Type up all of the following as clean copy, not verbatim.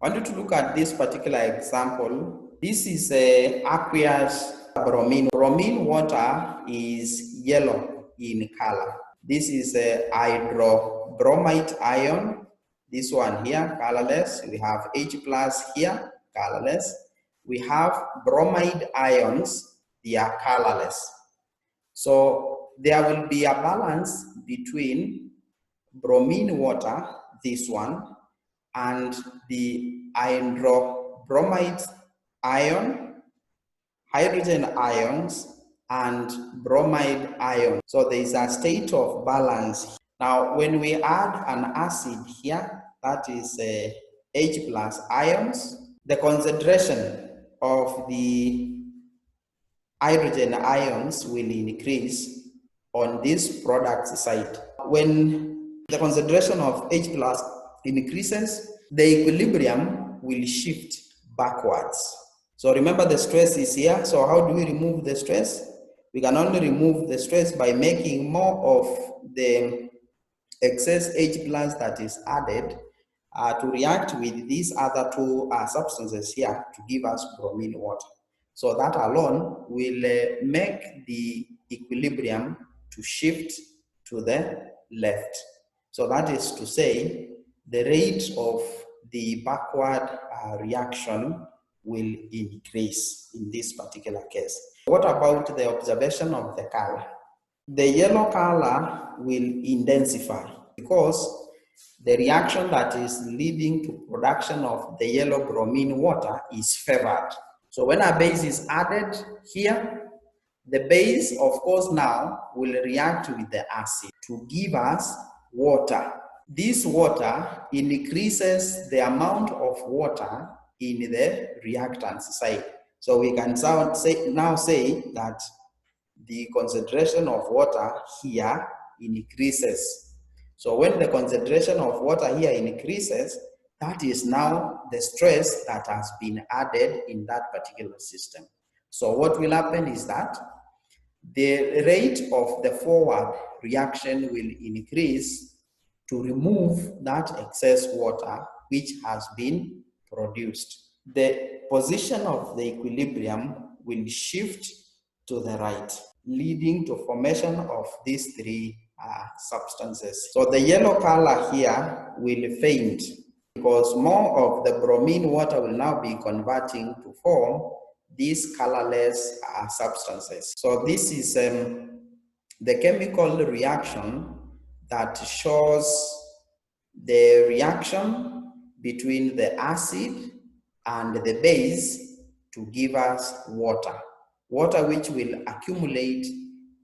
I want you to look at this particular example. This is a aqueous bromine. Bromine water is yellow in color. This is a hydrobromide ion. This one here, colorless. We have H plus here, colorless. We have bromide ions, they are colorless. So there will be a balance between bromine water, this one, and the hydrobromide ion, hydrogen ions, and bromide ion. So there is a state of balance. Now, when we add an acid here, that is H plus ions, the concentration of the hydrogen ions will increase on this product side. When the concentration of H plus increases, the equilibrium will shift backwards. So remember, the stress is here. So how do we remove the stress? We can only remove the stress by making more of the excess H plus that is added to react with these other two substances here to give us bromine water. So that alone will make the equilibrium to shift to the left. So that is to say, the rate of the backward reaction will increase in this particular case. What about the observation of the color? The yellow color will intensify because the reaction that is leading to production of the yellow bromine water is favored. So when a base is added here, the base, of course, now will react with the acid to give us water. This water increases the amount of water in the reactant side. So we can now say that the concentration of water here increases. So when the concentration of water here increases, that is now the stress that has been added in that particular system. So what will happen is that the rate of the forward reaction will increase to remove that excess water which has been produced. The position of the equilibrium will shift to the right, leading to formation of these three substances. So the yellow color here will faint because more of the bromine water will now be converting to form these colorless substances. So this is the chemical reaction that shows the reaction between the acid and the base to give us water. Water which will accumulate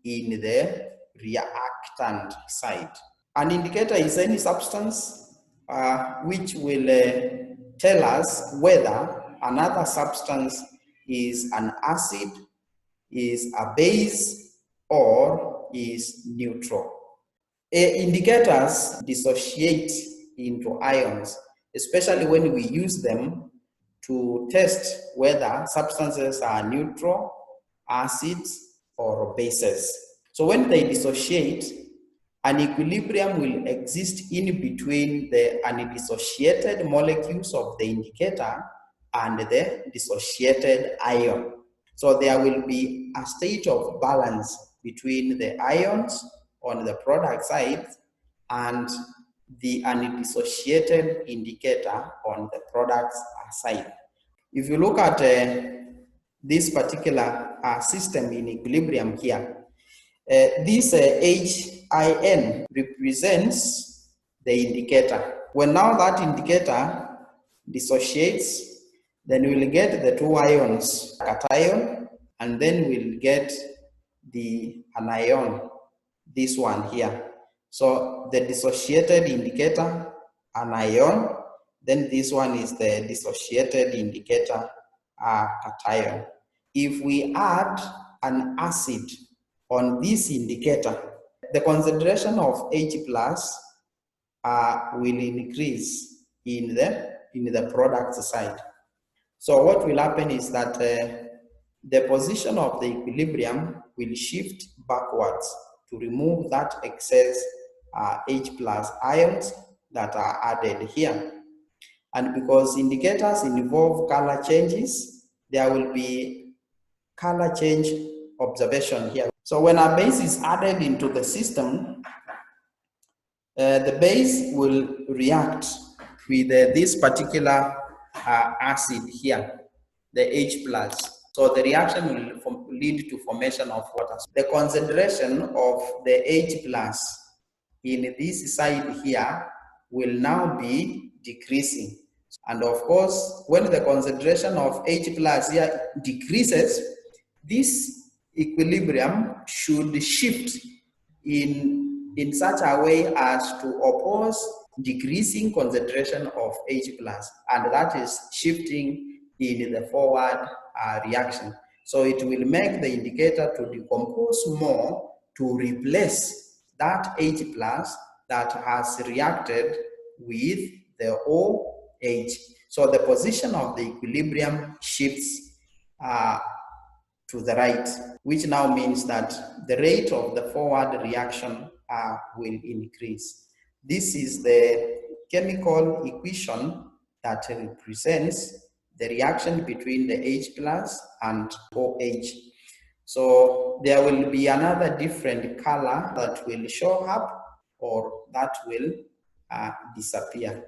in the reactant side. An indicator is any substance which will tell us whether another substance is an acid, is a base, or is neutral. Indicators dissociate into ions, especially when we use them to test whether substances are neutral, acids, or bases. So when they dissociate, an equilibrium will exist in between the undissociated molecules of the indicator and the dissociated ion. So there will be a state of balance between the ions on the product side and the undissociated indicator on the product side. If you look at this particular system in equilibrium here, this HIN represents the indicator. When now that indicator dissociates, then we'll get the two ions, cation, and then we'll get the anion, this one here. So the dissociated indicator, anion, then this one is the dissociated indicator, cation. If we add an acid on this indicator, the concentration of H plus will increase in the product side. So what will happen is that the position of the equilibrium will shift backwards to remove that excess H plus ions that are added here. And because indicators involve color changes, there will be color change observation here. So when a base is added into the system, the base will react with this particular acid here, the H plus. So the reaction will lead to formation of water. The concentration of the H plus in this side here will now be decreasing. And of course, when the concentration of H plus here decreases, this equilibrium should shift in such a way as to oppose decreasing concentration of H plus, and that is shifting in the forward reaction. So it will make the indicator to decompose more to replace that H plus that has reacted with the OH. So the position of the equilibrium shifts to the right, which now means that the rate of the forward reaction will increase. This is the chemical equation that represents the reaction between the H plus and OH. So there will be another different color that will show up or that will disappear.